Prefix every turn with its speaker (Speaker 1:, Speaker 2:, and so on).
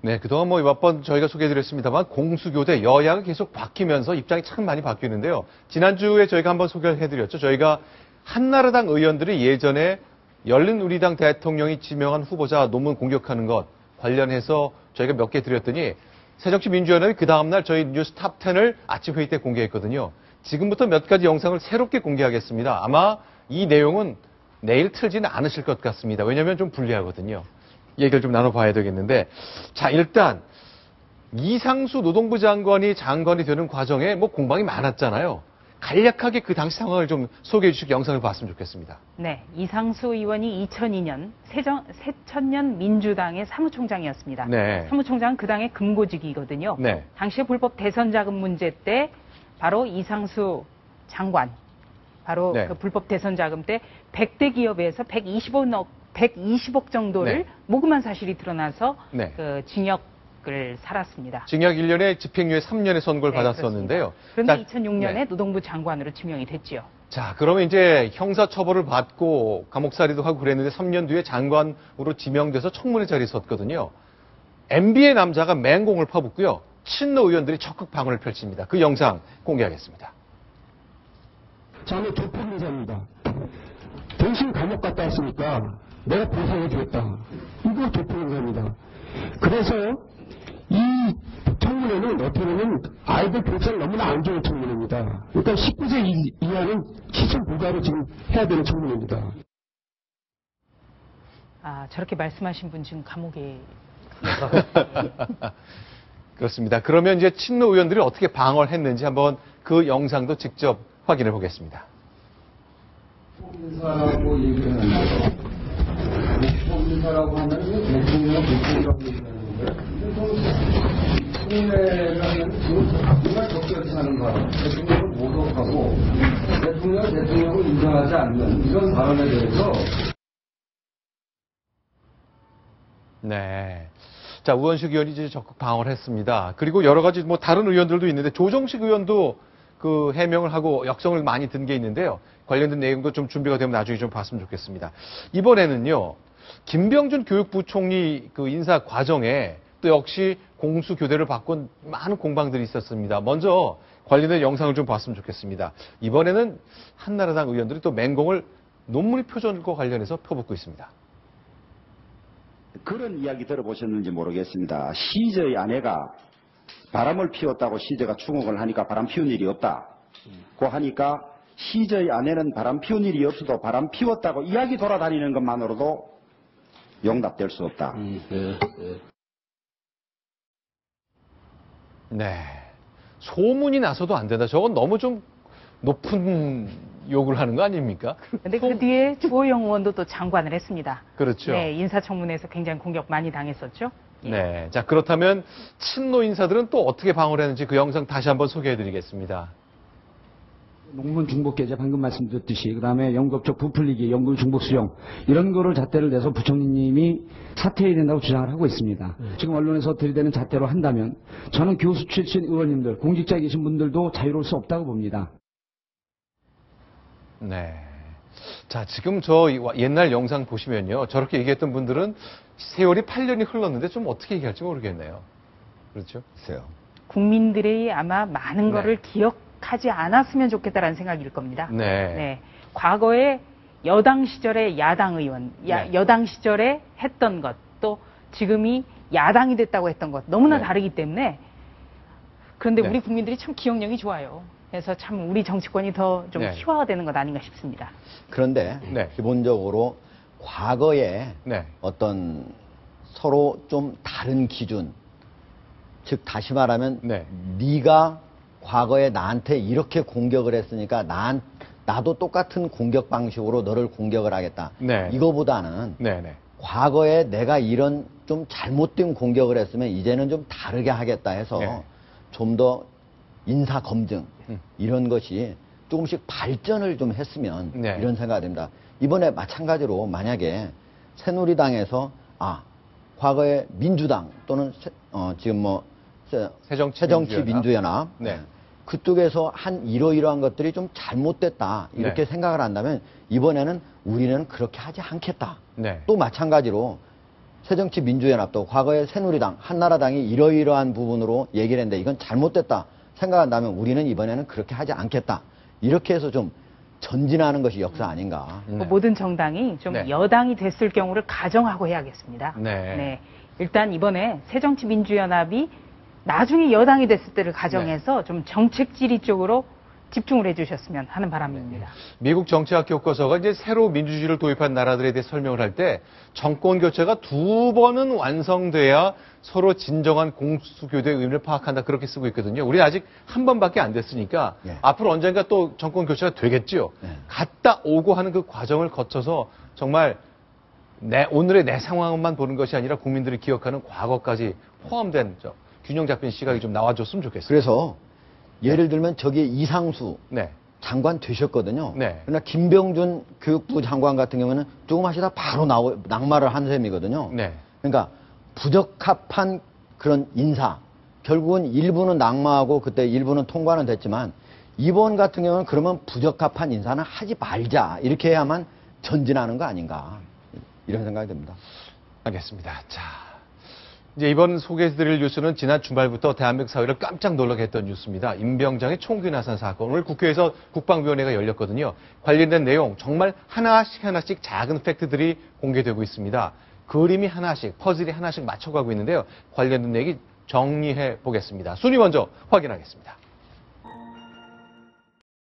Speaker 1: 네, 그동안 뭐 몇 번 저희가 소개해드렸습니다만 공수교대 여야가 계속 바뀌면서 입장이 참 많이 바뀌는데요. 지난주에 저희가 한번 소개해드렸죠. 저희가 한나라당 의원들이 예전에 열린우리당 대통령이 지명한 후보자 논문 공격하는 것 관련해서 저희가 몇 개 드렸더니 새정치민주연합이 그 다음날 저희 뉴스 탑10을 아침 회의 때 공개했거든요. 지금부터 몇 가지 영상을 새롭게 공개하겠습니다. 아마 이 내용은 내일 틀지는 않으실 것 같습니다. 왜냐하면 좀 불리하거든요. 얘기를 좀 나눠봐야 되겠는데, 자, 일단 이상수 노동부 장관이 되는 과정에 뭐 공방이 많았잖아요. 간략하게 그 당시 상황을 좀 소개해 주시고 영상을 봤으면 좋겠습니다.
Speaker 2: 네, 이상수 의원이 2002년 새천년 민주당의 사무총장이었습니다.
Speaker 1: 네.
Speaker 2: 사무총장은 그 당의 금고직이거든요.
Speaker 1: 네.
Speaker 2: 당시에 불법 대선 자금 문제 때 바로 이상수 장관, 바로
Speaker 1: 네.
Speaker 2: 그 불법 대선 자금 때 100대 기업에서 120억 정도를
Speaker 1: 네.
Speaker 2: 모금한 사실이 드러나서
Speaker 1: 네.
Speaker 2: 그 징역을 살았습니다.
Speaker 1: 징역 1년에 집행유예 3년의 선고를
Speaker 2: 네,
Speaker 1: 받았었는데요.
Speaker 2: 그런데
Speaker 1: 자,
Speaker 2: 2006년에
Speaker 1: 네.
Speaker 2: 노동부 장관으로 지명이 됐지요.
Speaker 1: 자, 그러면 이제 형사처벌을 받고 감옥살이도 하고 그랬는데 3년 뒤에 장관으로 지명돼서 청문회 자리에 섰거든요. MB의 남자가 맹공을 퍼붓고요. 친노 의원들이 적극 방어를 펼칩니다. 그 영상 공개하겠습니다.
Speaker 3: 자네 도피인사입니다. 당신 감옥 갔다 왔으니까 내가 보상해 주겠다. 이거 도피인사입니다. 그래서 이 청문회는 어떻게 보면 아이들 교육을 너무나 안 좋은 청문회입니다. 그러니까 19세 이하는 시청 불가로 지금 해야 되는 청문회입니다.
Speaker 2: 아, 저렇게 말씀하신 분 지금 감옥에
Speaker 1: 그렇습니다. 그러면 이제 친노 의원들이 어떻게 방어를 했는지 한번 그 영상도 직접 확인해 보겠습니다.
Speaker 4: 인사라고 얘기를 하는데, 인사라고 하면 대통령 대통령이라고 얘기하는 건데, 청문회라면 지금 정말 적절히 하는 거, 대통령을 모독하고 대통령을 인정하지 않는 이런 발언에 대해서.
Speaker 1: 네. 자, 우원식 의원이 이제 적극 방어를 했습니다. 그리고 여러 가지 뭐 다른 의원들도 있는데 조정식 의원도 그 해명을 하고 역성을 많이 든 게 있는데요. 관련된 내용도 좀 준비가 되면 나중에 좀 봤으면 좋겠습니다. 이번에는요, 김병준 교육부총리 그 인사 과정에 또 역시 공수교대를 바꾼 많은 공방들이 있었습니다. 먼저 관련된 영상을 좀 봤으면 좋겠습니다. 이번에는 한나라당 의원들이 또 맹공을 논문 표절과 관련해서 펴붓고 있습니다.
Speaker 5: 그런 이야기 들어보셨는지 모르겠습니다. 시저의 아내가 바람을 피웠다고 시저가 추궁을 하니까 바람 피운 일이 없다. 고 하니까 시저의 아내는 바람 피운 일이 없어도 바람 피웠다고 이야기 돌아다니는 것만으로도 용납될 수 없다.
Speaker 1: 네. 소문이 나서도 안 된다. 저건 너무 좀 높은 욕을 하는 거 아닙니까?
Speaker 2: 근데 그 뒤에 주호영 의원도 또 장관을 했습니다.
Speaker 1: 그렇죠.
Speaker 2: 네, 인사청문회에서 굉장히 공격 많이 당했었죠. 예.
Speaker 1: 네. 자, 그렇다면 친노 인사들은 또 어떻게 방어를 했는지 그 영상 다시 한번 소개해 드리겠습니다.
Speaker 3: 농문 중복 계좌 방금 말씀드렸듯이 그다음에 연금적 부풀리기, 연금 중복 수용 이런 거를 잣대를 내서 부총리님이 사퇴해야 된다고 주장을 하고 있습니다. 지금 언론에서 들이대는 잣대로 한다면 저는 교수 출신 의원님들, 공직자에 계신 분들도 자유로울 수 없다고 봅니다.
Speaker 1: 네. 자, 지금 저 옛날 영상 보시면요. 저렇게 얘기했던 분들은 세월이 8년이 흘렀는데 좀 어떻게 얘기할지 모르겠네요. 그렇죠?
Speaker 5: 글쎄요.
Speaker 2: 국민들이 아마 많은
Speaker 1: 네.
Speaker 2: 거를 기억하지 않았으면 좋겠다라는 생각일 겁니다.
Speaker 1: 네.
Speaker 2: 네. 과거에 여당 시절에 야당 의원,
Speaker 1: 네.
Speaker 2: 여당 시절에 했던 것, 또 지금이 야당이 됐다고 했던 것 너무나
Speaker 1: 네.
Speaker 2: 다르기 때문에 그런데
Speaker 1: 네.
Speaker 2: 우리 국민들이 참 기억력이 좋아요. 그래서 참 우리 정치권이 더 좀
Speaker 1: 네.
Speaker 2: 희화가 되는 것 아닌가 싶습니다.
Speaker 6: 그런데
Speaker 1: 네.
Speaker 6: 기본적으로 과거에
Speaker 1: 네.
Speaker 6: 어떤 서로 좀 다른 기준, 즉 다시 말하면
Speaker 1: 네.
Speaker 6: 네가 과거에 나한테 이렇게 공격을 했으니까 나도 똑같은 공격 방식으로 너를 공격을 하겠다.
Speaker 1: 네.
Speaker 6: 이거보다는
Speaker 1: 네, 네.
Speaker 6: 과거에 내가 이런 좀 잘못된 공격을 했으면 이제는 좀 다르게 하겠다 해서
Speaker 1: 네.
Speaker 6: 좀 더 인사 검증 이런 것이 조금씩 발전을 좀 했으면
Speaker 1: 네.
Speaker 6: 이런 생각이 듭니다. 이번에 마찬가지로 만약에 새누리당에서 과거에 민주당 또는 지금 뭐 새정치민주연합
Speaker 1: 네.
Speaker 6: 그쪽에서 한 이러이러한 것들이 좀 잘못됐다 이렇게
Speaker 1: 네.
Speaker 6: 생각을 한다면 이번에는 우리는 그렇게 하지 않겠다.
Speaker 1: 네.
Speaker 6: 또 마찬가지로 새정치민주연합도 과거에 새누리당, 한나라당이 이러이러한 부분으로 얘기를 했는데 이건 잘못됐다 생각한다면 우리는 이번에는 그렇게 하지 않겠다. 이렇게 해서 좀 전진하는 것이 역사 아닌가.
Speaker 2: 뭐 모든 정당이 좀
Speaker 1: 네.
Speaker 2: 여당이 됐을 경우를 가정하고 해야겠습니다.
Speaker 1: 네.
Speaker 2: 일단 이번에 새정치민주연합이 나중에 여당이 됐을 때를 가정해서 좀 정책 질의 쪽으로 집중을 해주셨으면 하는 바람입니다.
Speaker 1: 미국 정치학 교과서가 이제 새로 민주주의를 도입한 나라들에 대해 설명을 할 때 정권 교체가 2번은 완성돼야 서로 진정한 공수교대의 의미를 파악한다 그렇게 쓰고 있거든요. 우리 아직 한 번밖에 안 됐으니까
Speaker 6: 네.
Speaker 1: 앞으로 언젠가 또 정권 교체가 되겠죠.
Speaker 6: 네.
Speaker 1: 갔다 오고 하는 그 과정을 거쳐서 정말 오늘의 내 상황만 보는 것이 아니라 국민들이 기억하는 과거까지 포함된 균형 잡힌 시각이 좀 나와줬으면 좋겠습니다.
Speaker 6: 그래서 예를 들면 저기 이상수
Speaker 1: 네.
Speaker 6: 장관 되셨거든요.
Speaker 1: 네.
Speaker 6: 그러나 김병준 교육부 장관 같은 경우는 조금 하시다 바로 낙마를 한 셈이거든요.
Speaker 1: 네.
Speaker 6: 그러니까 부적합한 그런 인사. 결국은 일부는 낙마하고 그때 일부는 통과는 됐지만 이번 같은 경우는 그러면 부적합한 인사는 하지 말자. 이렇게 해야만 전진하는 거 아닌가. 이런 생각이 듭니다.
Speaker 1: 알겠습니다. 자, 이제 이번 소개해드릴 뉴스는 지난 주말부터 대한민국 사회를 깜짝 놀라게 했던 뉴스입니다. 임병장의 총기 나산 사건. 오늘 국회에서 국방위원회가 열렸거든요. 관련된 내용 정말 하나씩 작은 팩트들이 공개되고 있습니다. 그림이 하나씩, 퍼즐이 하나씩 맞춰가고 있는데요. 관련된 얘기 정리해 보겠습니다. 순위 먼저 확인하겠습니다.